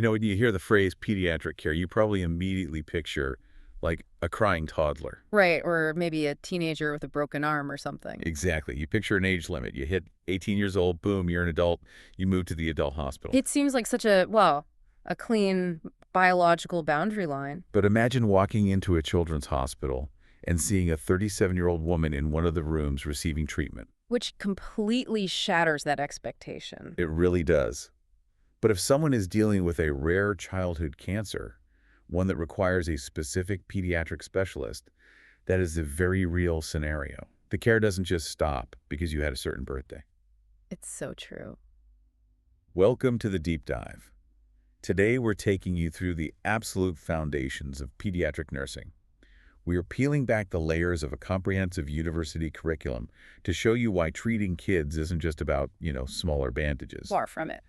When you hear the phrase pediatric care, you probably immediately picture, like, a crying toddler. Right, or maybe a teenager with a broken arm or something. Exactly. You picture an age limit. You hit 18 years old, boom, you're an adult. You move to the adult hospital. It seems like such a, well, a clean biological boundary line. But imagine walking into a children's hospital and seeing a 37-year-old woman in one of the rooms receiving treatment. Which completely shatters that expectation. It really does. But if someone is dealing with a rare childhood cancer, one that requires a specific pediatric specialist, that is a very real scenario. The care doesn't just stop because you had a certain birthday. It's so true. Welcome to the Deep Dive. Today we're taking you through the absolute foundations of pediatric nursing. We are peeling back the layers of a comprehensive university curriculum to show you why treating kids isn't just about, smaller bandages. Far from it.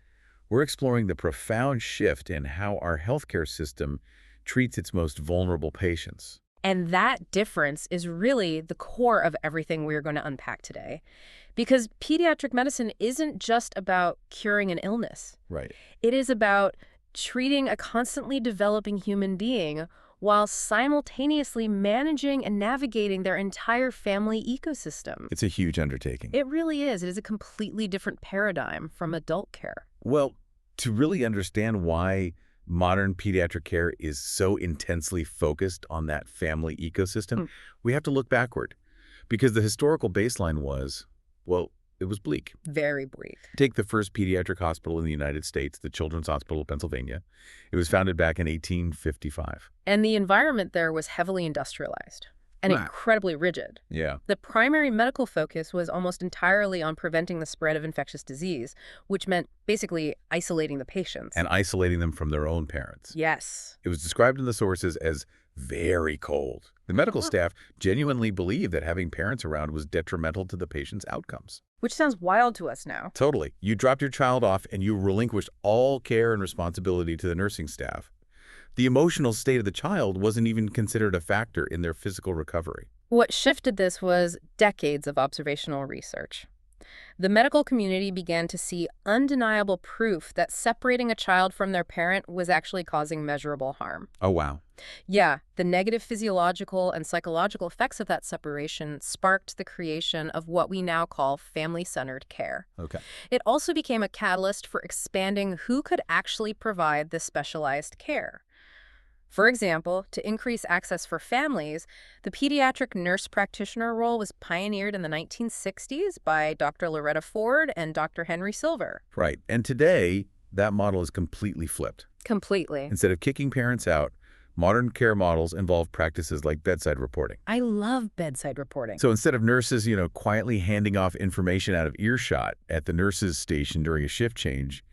We're exploring the profound shift in how our healthcare system treats its most vulnerable patients. And that difference is really the core of everything we're going to unpack today. Because pediatric medicine isn't just about curing an illness. Right. It is about treating a constantly developing human being while simultaneously managing and navigating their entire family ecosystem. It's a huge undertaking. It really is. It is a completely different paradigm from adult care. Well, to really understand why modern pediatric care is so intensely focused on that family ecosystem, we have to look backward. Because the historical baseline was, well, it was bleak. Very bleak. Take the first pediatric hospital in the United States, the Children's Hospital of Pennsylvania. It was founded back in 1855. And the environment there was heavily industrialized and incredibly rigid. Yeah. The primary medical focus was almost entirely on preventing the spread of infectious disease, which meant basically isolating the patients. And isolating them from their own parents. Yes. It was described in the sources as very cold. The medical staff genuinely believed that having parents around was detrimental to the patient's outcomes. Which sounds wild to us now. Totally. You dropped your child off and you relinquished all care and responsibility to the nursing staff. The emotional state of the child wasn't even considered a factor in their physical recovery. What shifted this was decades of observational research. The medical community began to see undeniable proof that separating a child from their parent was actually causing measurable harm. Oh, wow. Yeah, the negative physiological and psychological effects of that separation sparked the creation of what we now call family-centered care. Okay. It also became a catalyst for expanding who could actually provide this specialized care. For example, to increase access for families, the pediatric nurse practitioner role was pioneered in the 1960s by Dr. Loretta Ford and Dr. Henry Silver. Right. And today, that model is completely flipped. Completely. Instead of kicking parents out, modern care models involve practices like bedside reporting. I love bedside reporting. So instead of nurses, quietly handing off information out of earshot at the nurse's station during a shift change,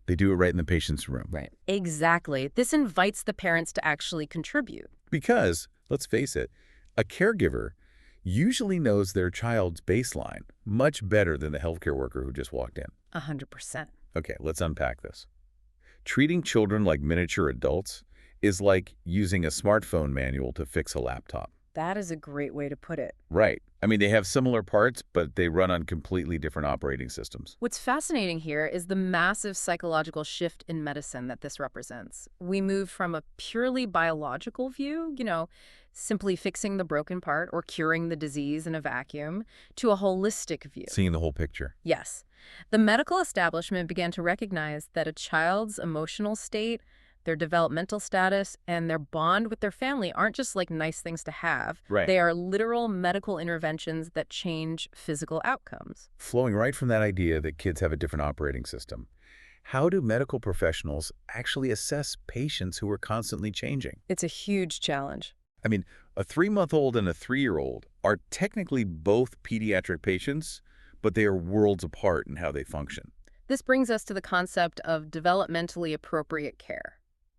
they do it right in the patient's room. Right. Exactly. This invites the parents to actually contribute. Because, let's face it, a caregiver usually knows their child's baseline much better than the healthcare worker who just walked in. 100%. Okay, let's unpack this. Treating children like miniature adults is like using a smartphone manual to fix a laptop. That is a great way to put it. Right. I mean, they have similar parts, but they run on completely different operating systems. What's fascinating here is the massive psychological shift in medicine that this represents. We move from a purely biological view, simply fixing the broken part or curing the disease in a vacuum, to a holistic view. Seeing the whole picture. Yes. The medical establishment began to recognize that a child's emotional state, their developmental status, and their bond with their family aren't just like nice things to have. Right. They are literal medical interventions that change physical outcomes. Flowing right from that idea that kids have a different operating system, how do medical professionals actually assess patients who are constantly changing? It's a huge challenge. I mean, a 3-month-old and a 3-year-old are technically both pediatric patients, but they are worlds apart in how they function. This brings us to the concept of developmentally appropriate care.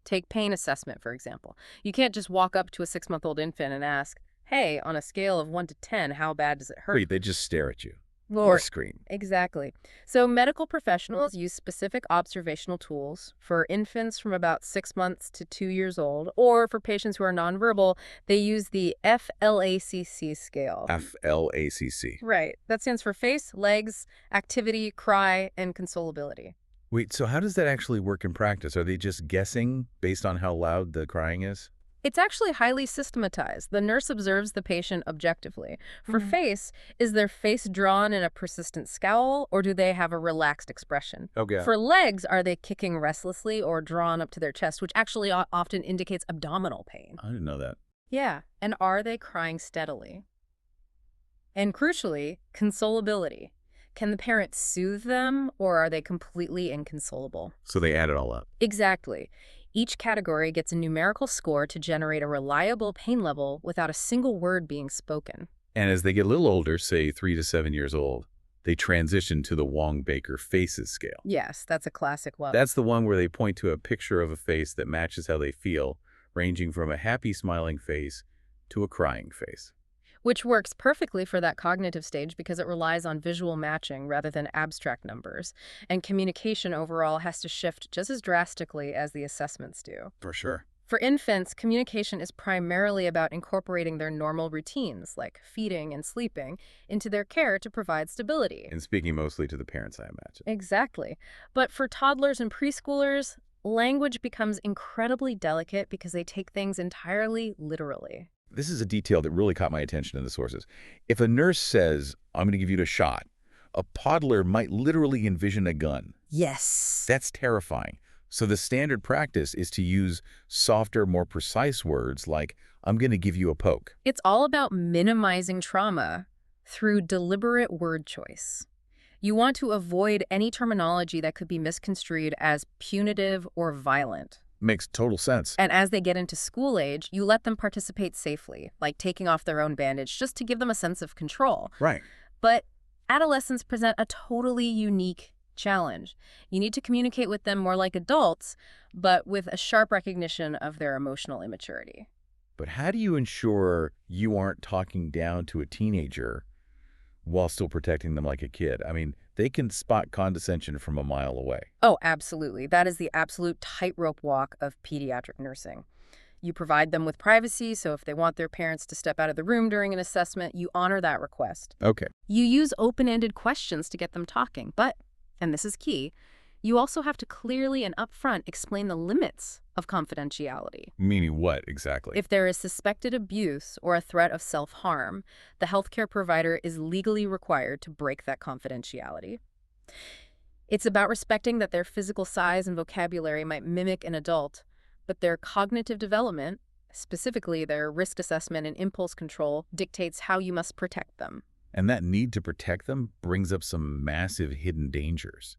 Take pain assessment, for example. You can't just walk up to a 6-month-old infant and ask, hey, on a scale of 1 to 10, how bad does it hurt? Wait, they just stare at you. Or scream. Exactly. So medical professionals use specific observational tools for infants from about 6 months to 2 years old, or for patients who are nonverbal, they use the FLACC scale. FLACC. Right. That stands for face, legs, activity, cry, and consolability. Wait, so how does that actually work in practice? Are they just guessing based on how loud the crying is? It's actually highly systematized. The nurse observes the patient objectively. For Mhm. face, is their face drawn in a persistent scowl, or do they have a relaxed expression? Okay. For legs, are they kicking restlessly or drawn up to their chest, which actually often indicates abdominal pain? I didn't know that. Yeah, and are they crying steadily? And crucially, consolability. Can the parent soothe them, or are they completely inconsolable? So they add it all up. Exactly. Each category gets a numerical score to generate a reliable pain level without a single word being spoken. And as they get a little older, say 3 to 7 years old, they transition to the Wong-Baker Faces scale. Yes, that's a classic one. That's the one where they point to a picture of a face that matches how they feel, ranging from a happy smiling face to a crying face. Which works perfectly for that cognitive stage because it relies on visual matching rather than abstract numbers. And communication overall has to shift just as drastically as the assessments do. For sure. For infants, communication is primarily about incorporating their normal routines, like feeding and sleeping, into their care to provide stability. And speaking mostly to the parents, I imagine. Exactly. But for toddlers and preschoolers, language becomes incredibly delicate because they take things entirely literally. This is a detail that really caught my attention in the sources. If a nurse says, I'm going to give you a shot, a toddler might literally envision a gun. Yes. That's terrifying. So the standard practice is to use softer, more precise words like, I'm going to give you a poke. It's all about minimizing trauma through deliberate word choice. You want to avoid any terminology that could be misconstrued as punitive or violent. Makes total sense. And as they get into school age, you let them participate safely, like taking off their own bandage just to give them a sense of control. Right. But adolescents present a totally unique challenge. You need to communicate with them more like adults, but with a sharp recognition of their emotional immaturity. But how do you ensure you aren't talking down to a teenager while still protecting them like a kid? I mean, they can spot condescension from a mile away. Oh, absolutely. That is the absolute tightrope walk of pediatric nursing. You provide them with privacy, so if they want their parents to step out of the room during an assessment, you honor that request. Okay. You use open-ended questions to get them talking, but, and this is key, you also have to clearly and upfront explain the limits of confidentiality. Meaning what exactly? If there is suspected abuse or a threat of self-harm, the healthcare provider is legally required to break that confidentiality. It's about respecting that their physical size and vocabulary might mimic an adult, but their cognitive development, specifically their risk assessment and impulse control, dictates how you must protect them. And that need to protect them brings up some massive hidden dangers.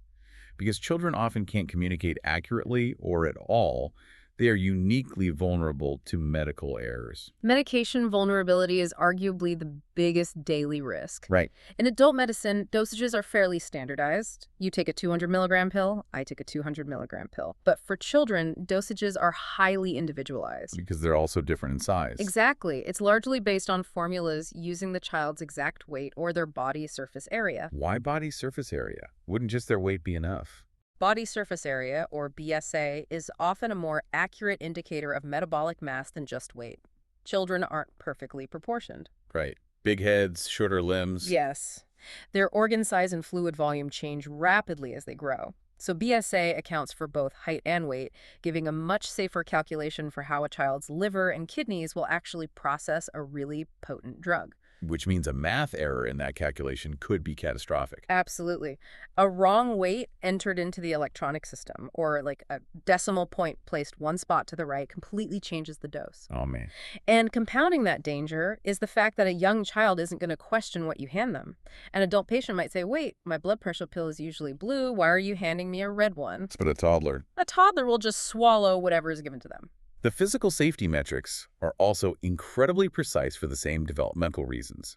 Because children often can't communicate accurately or at all, they are uniquely vulnerable to medical errors. Medication vulnerability is arguably the biggest daily risk. Right. In adult medicine, dosages are fairly standardized. You take a 200 milligram pill, I take a 200 milligram pill. But for children, dosages are highly individualized. Because they're also different in size. Exactly. It's largely based on formulas using the child's exact weight or their body surface area. Why body surface area? Wouldn't just their weight be enough? Body surface area, or BSA, is often a more accurate indicator of metabolic mass than just weight. Children aren't perfectly proportioned. Right. Big heads, shorter limbs. Yes. Their organ size and fluid volume change rapidly as they grow. So BSA accounts for both height and weight, giving a much safer calculation for how a child's liver and kidneys will actually process a really potent drug. Which means a math error in that calculation could be catastrophic. Absolutely. A wrong weight entered into the electronic system, or like a decimal point placed one spot to the right, completely changes the dose. Oh, man. And compounding that danger is the fact that a young child isn't going to question what you hand them. An adult patient might say, wait, my blood pressure pill is usually blue. Why are you handing me a red one? But a toddler. A toddler will just swallow whatever is given to them. The physical safety metrics are also incredibly precise for the same developmental reasons.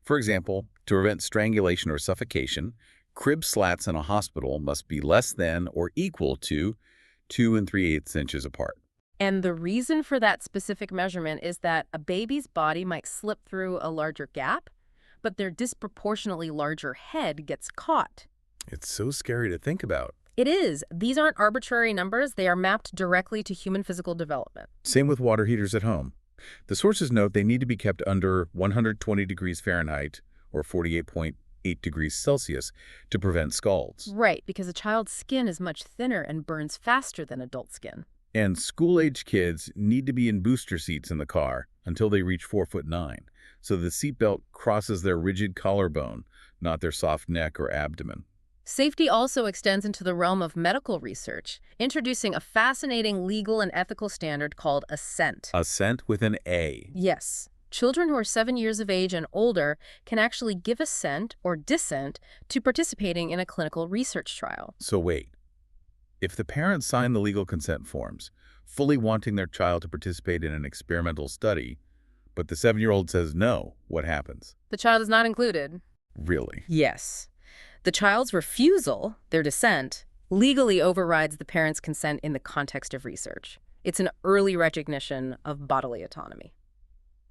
For example, to prevent strangulation or suffocation, crib slats in a hospital must be less than or equal to 2 3/8 inches apart. And the reason for that specific measurement is that a baby's body might slip through a larger gap, but their disproportionately larger head gets caught. It's so scary to think about. It is. These aren't arbitrary numbers. They are mapped directly to human physical development. Same with water heaters at home. The sources note they need to be kept under 120 degrees Fahrenheit or 8 degrees Celsius to prevent scalds. Right, because a child's skin is much thinner and burns faster than adult skin. And school-age kids need to be in booster seats in the car until they reach 4'9", so the seatbelt crosses their rigid collarbone, not their soft neck or abdomen. Safety also extends into the realm of medical research, introducing a fascinating legal and ethical standard called assent. Assent with an A. Yes. Children who are 7 years of age and older can actually give assent or dissent to participating in a clinical research trial. So wait, if the parents sign the legal consent forms, fully wanting their child to participate in an experimental study, but the 7-year-old says no, what happens? The child is not included. Really? Yes. The child's refusal, their dissent, legally overrides the parent's consent in the context of research. It's an early recognition of bodily autonomy.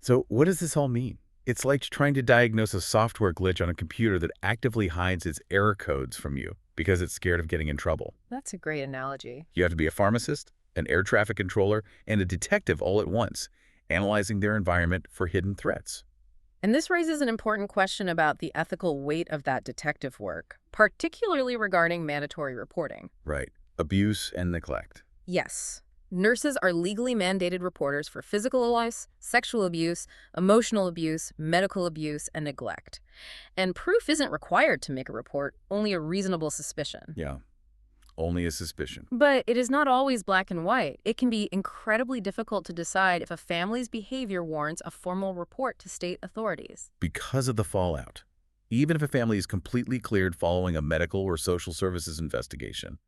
So what does this all mean? It's like trying to diagnose a software glitch on a computer that actively hides its error codes from you because it's scared of getting in trouble. That's a great analogy. You have to be a pharmacist, an air traffic controller, and a detective all at once, analyzing their environment for hidden threats. And this raises an important question about the ethical weight of that detective work, particularly regarding mandatory reporting. Right. Abuse and neglect. Yes. Nurses are legally mandated reporters for physical abuse, sexual abuse, emotional abuse, medical abuse, and neglect. And proof isn't required to make a report, only a reasonable suspicion. Yeah. Only a suspicion. But it is not always black and white. It can be incredibly difficult to decide if a family's behavior warrants a formal report to state authorities. Because of the fallout. Even if a family is completely cleared following a medical or social services investigation,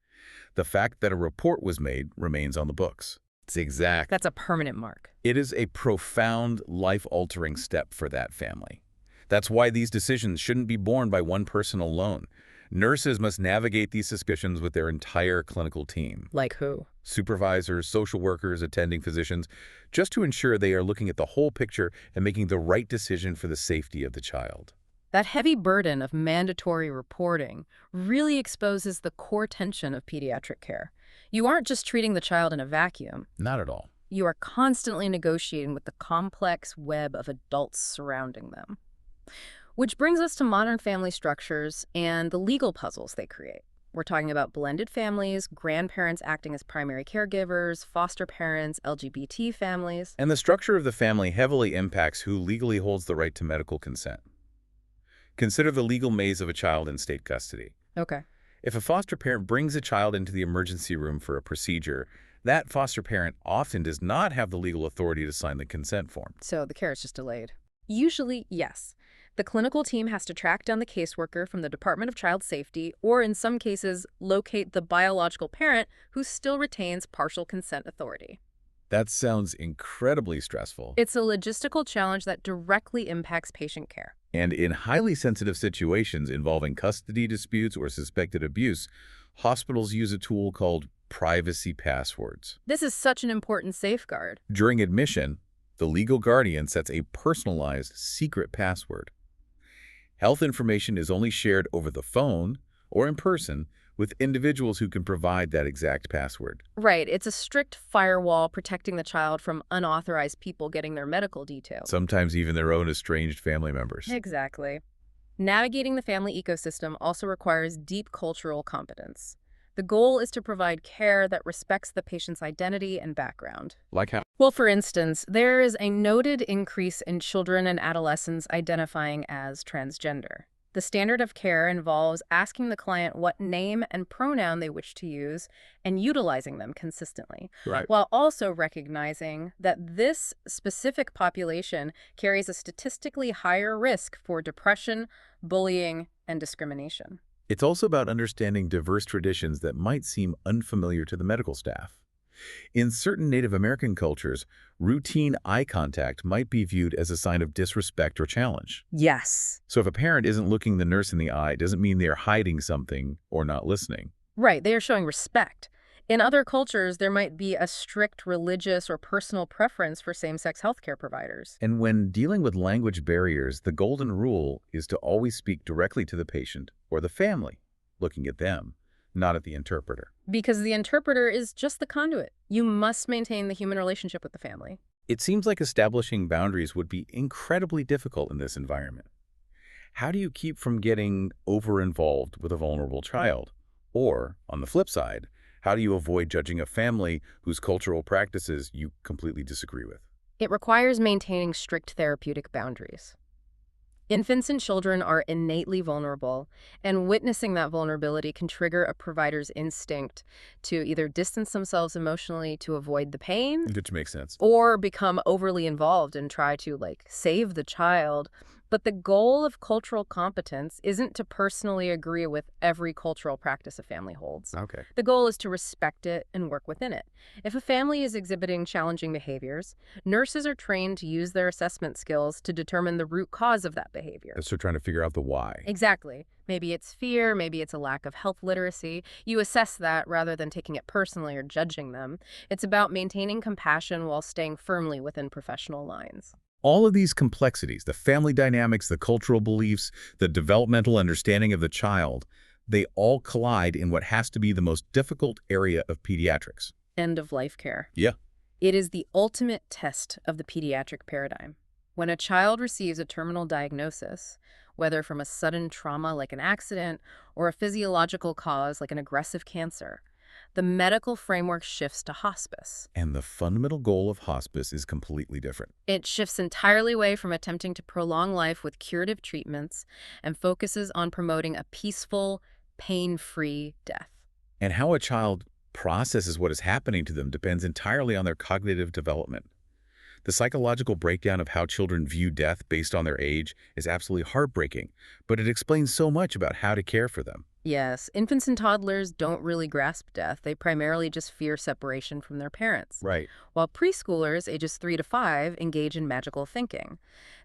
the fact that a report was made remains on the books. It's exact. That's a permanent mark. It is a profound, life-altering step for that family. That's why these decisions shouldn't be borne by one person alone. Nurses must navigate these suspicions with their entire clinical team. Like who? Supervisors, social workers, attending physicians, just to ensure they are looking at the whole picture and making the right decision for the safety of the child. That heavy burden of mandatory reporting really exposes the core tension of pediatric care. You aren't just treating the child in a vacuum. Not at all. You are constantly negotiating with the complex web of adults surrounding them. Which brings us to modern family structures and the legal puzzles they create. We're talking about blended families, grandparents acting as primary caregivers, foster parents, LGBT families. And the structure of the family heavily impacts who legally holds the right to medical consent. Consider the legal maze of a child in state custody. Okay. If a foster parent brings a child into the emergency room for a procedure, that foster parent often does not have the legal authority to sign the consent form. So the care is just delayed. Usually, yes. The clinical team has to track down the caseworker from the Department of Child Safety, or in some cases, locate the biological parent who still retains partial consent authority. That sounds incredibly stressful. It's a logistical challenge that directly impacts patient care. And in highly sensitive situations involving custody disputes or suspected abuse, hospitals use a tool called privacy passwords. This is such an important safeguard. During admission, the legal guardian sets a personalized secret password. Health information is only shared over the phone or in person with individuals who can provide that exact password. Right. It's a strict firewall protecting the child from unauthorized people getting their medical details. Sometimes even their own estranged family members. Exactly. Navigating the family ecosystem also requires deep cultural competence. The goal is to provide care that respects the patient's identity and background. Like how? Well, for instance, there is a noted increase in children and adolescents identifying as transgender. The standard of care involves asking the client what name and pronoun they wish to use and utilizing them consistently, Right. while also recognizing that this specific population carries a statistically higher risk for depression, bullying, and discrimination. It's also about understanding diverse traditions that might seem unfamiliar to the medical staff. In certain Native American cultures, routine eye contact might be viewed as a sign of disrespect or challenge. Yes. So if a parent isn't looking the nurse in the eye, it doesn't mean they're hiding something or not listening. Right, they are showing respect. In other cultures, there might be a strict religious or personal preference for same-sex healthcare providers. And when dealing with language barriers, the golden rule is to always speak directly to the patient or the family, looking at them, not at the interpreter. Because the interpreter is just the conduit. You must maintain the human relationship with the family. It seems like establishing boundaries would be incredibly difficult in this environment. How do you keep from getting over-involved with a vulnerable child? Or, on the flip side, how do you avoid judging a family whose cultural practices you completely disagree with? It requires maintaining strict therapeutic boundaries. Infants and children are innately vulnerable, and witnessing that vulnerability can trigger a provider's instinct to either distance themselves emotionally to avoid the pain Which makes sense. or become overly involved and try to, save the child. But the goal of cultural competence isn't to personally agree with every cultural practice a family holds. Okay. The goal is to respect it and work within it. If a family is exhibiting challenging behaviors, nurses are trained to use their assessment skills to determine the root cause of that behavior. So trying to figure out the why. Exactly. Maybe it's fear, maybe it's a lack of health literacy. You assess that rather than taking it personally or judging them. It's about maintaining compassion while staying firmly within professional lines. All of these complexities, the family dynamics, the cultural beliefs, the developmental understanding of the child, they all collide in what has to be the most difficult area of pediatrics. End of life care. Yeah. It is the ultimate test of the pediatric paradigm. When a child receives a terminal diagnosis, whether from a sudden trauma like an accident or a physiological cause like an aggressive cancer, the medical framework shifts to hospice. And the fundamental goal of hospice is completely different. It shifts entirely away from attempting to prolong life with curative treatments and focuses on promoting a peaceful, pain-free death. And how a child processes what is happening to them depends entirely on their cognitive development. The psychological breakdown of how children view death based on their age is absolutely heartbreaking, but it explains so much about how to care for them. Yes, infants and toddlers don't really grasp death. They primarily just fear separation from their parents. Right. While preschoolers, ages 3 to 5, engage in magical thinking.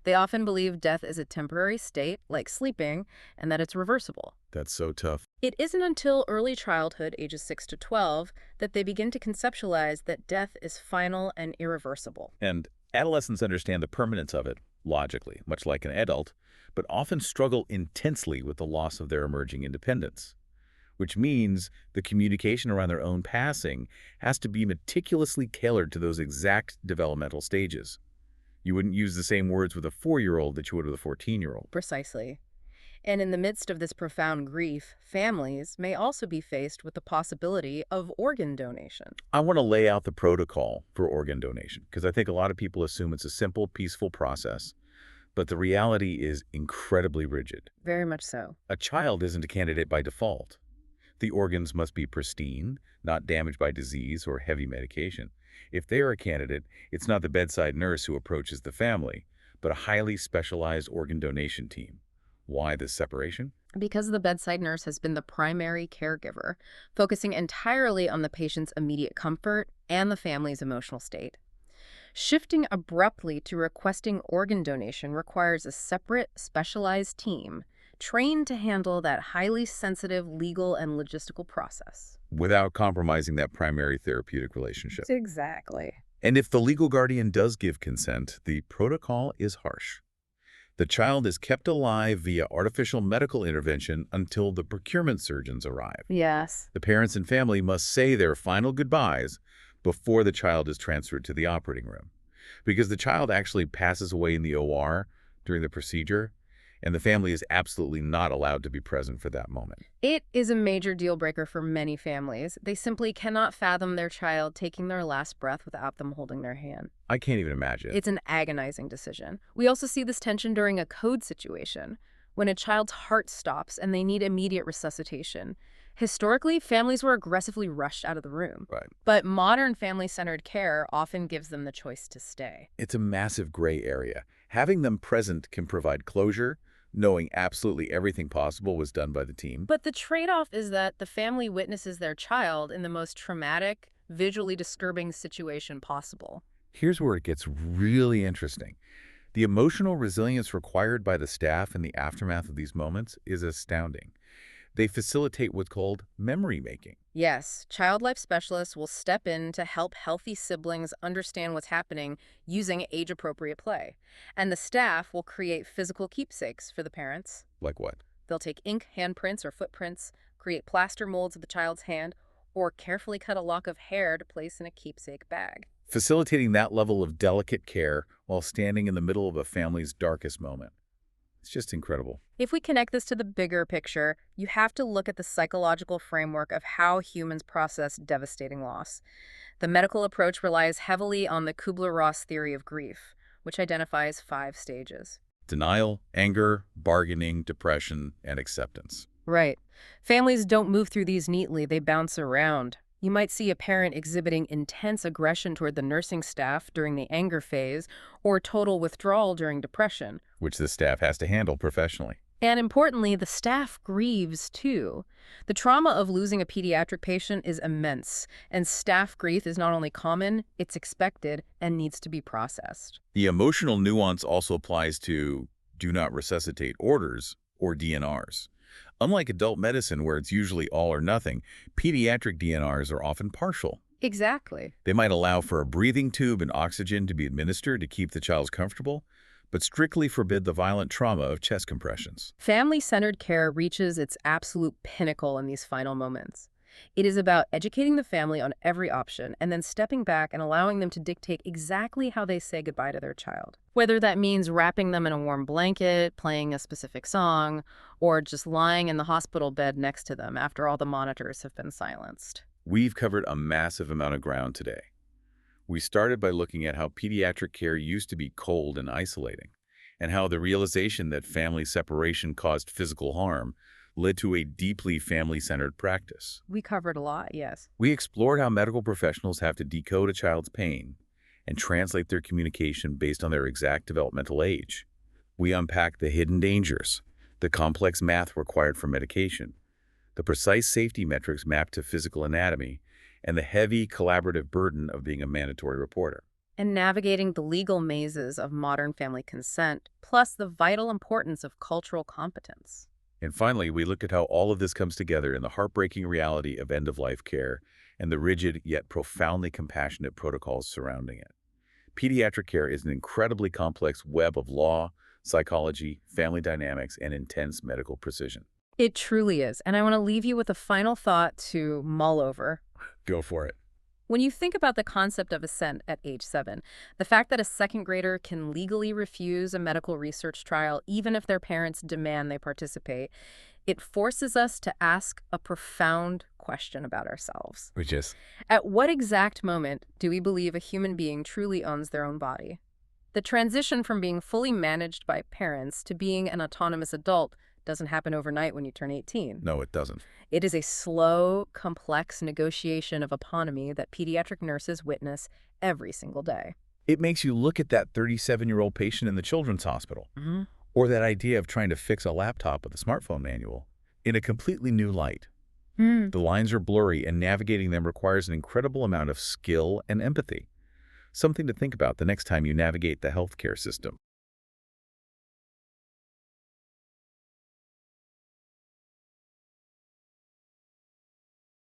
They often believe death is a temporary state, like sleeping, and that it's reversible. That's so tough. It isn't until early childhood, ages 6 to 12, that they begin to conceptualize that death is final and irreversible. And adolescents understand the permanence of it, logically, much like an adult, but often struggle intensely with the loss of their emerging independence, which means the communication around their own passing has to be meticulously tailored to those exact developmental stages. You wouldn't use the same words with a 4-year-old that you would with a 14-year-old. Precisely. And in the midst of this profound grief, families may also be faced with the possibility of organ donation. I want to lay out the protocol for organ donation because I think a lot of people assume it's a simple, peaceful process, but the reality is incredibly rigid. Very much so. A child isn't a candidate by default. The organs must be pristine, not damaged by disease or heavy medication. If they are a candidate, it's not the bedside nurse who approaches the family, but a highly specialized organ donation team. Why this separation? Because the bedside nurse has been the primary caregiver, focusing entirely on the patient's immediate comfort and the family's emotional state. Shifting abruptly to requesting organ donation requires a separate, specialized team trained to handle that highly sensitive legal and logistical process. Without compromising that primary therapeutic relationship. Exactly. And if the legal guardian does give consent, the protocol is harsh. The child is kept alive via artificial medical intervention until the procurement surgeons arrive. Yes. The parents and family must say their final goodbyes before the child is transferred to the operating room. Because the child actually passes away in the OR during the procedure, and the family is absolutely not allowed to be present for that moment. It is a major deal breaker for many families. They simply cannot fathom their child taking their last breath without them holding their hand. I can't even imagine. It's an agonizing decision. We also see this tension during a code situation, when a child's heart stops and they need immediate resuscitation. Historically, families were aggressively rushed out of the room. Right. But modern family-centered care often gives them the choice to stay. It's a massive gray area. Having them present can provide closure, knowing absolutely everything possible was done by the team. But the trade-off is that the family witnesses their child in the most traumatic, visually disturbing situation possible. Here's where it gets really interesting. The emotional resilience required by the staff in the aftermath of these moments is astounding. They facilitate what's called memory making. Yes, child life specialists will step in to help healthy siblings understand what's happening using age-appropriate play. And the staff will create physical keepsakes for the parents. Like what? They'll take ink handprints or footprints, create plaster molds of the child's hand, or carefully cut a lock of hair to place in a keepsake bag. Facilitating that level of delicate care while standing in the middle of a family's darkest moment. It's just incredible. If we connect this to the bigger picture, you have to look at the psychological framework of how humans process devastating loss. The medical approach relies heavily on the Kubler-Ross theory of grief, which identifies 5 stages. Denial, anger, bargaining, depression, and acceptance. Right. Families don't move through these neatly, they bounce around. You might see a parent exhibiting intense aggression toward the nursing staff during the anger phase, or total withdrawal during depression. Which the staff has to handle professionally. And importantly, the staff grieves too. The trauma of losing a pediatric patient is immense, and staff grief is not only common, it's expected and needs to be processed. The emotional nuance also applies to do not resuscitate orders, or DNRs. Unlike adult medicine, where it's usually all or nothing, pediatric DNRs are often partial. Exactly. They might allow for a breathing tube and oxygen to be administered to keep the child comfortable, but strictly forbid the violent trauma of chest compressions. Family-centered care reaches its absolute pinnacle in these final moments. It is about educating the family on every option and then stepping back and allowing them to dictate exactly how they say goodbye to their child. Whether that means wrapping them in a warm blanket, playing a specific song, or just lying in the hospital bed next to them after all the monitors have been silenced. We've covered a massive amount of ground today. We started by looking at how pediatric care used to be cold and isolating, and how the realization that family separation caused physical harm led to a deeply family-centered practice. We covered a lot, yes. We explored how medical professionals have to decode a child's pain and translate their communication based on their exact developmental age. We unpacked the hidden dangers, the complex math required for medication, the precise safety metrics mapped to physical anatomy, and the heavy collaborative burden of being a mandatory reporter. And navigating the legal mazes of modern family consent, plus the vital importance of cultural competence. And finally, we looked at how all of this comes together in the heartbreaking reality of end-of-life care and the rigid yet profoundly compassionate protocols surrounding it. Pediatric care is an incredibly complex web of law, psychology, family dynamics, and intense medical precision. It truly is, and I want to leave you with a final thought to mull over. Go for it. When you think about the concept of assent at age 7, the fact that a second grader can legally refuse a medical research trial even if their parents demand they participate, it forces us to ask a profound question about ourselves. Which is? At what exact moment do we believe a human being truly owns their own body? The transition from being fully managed by parents to being an autonomous adult doesn't happen overnight when you turn 18. No, it doesn't. It is a slow, complex negotiation of autonomy that pediatric nurses witness every single day. It makes you look at that 37-year-old patient in the children's hospital, or that idea of trying to fix a laptop with a smartphone manual, in a completely new light. The lines are blurry, and navigating them requires an incredible amount of skill and empathy. Something to think about the next time you navigate the healthcare system.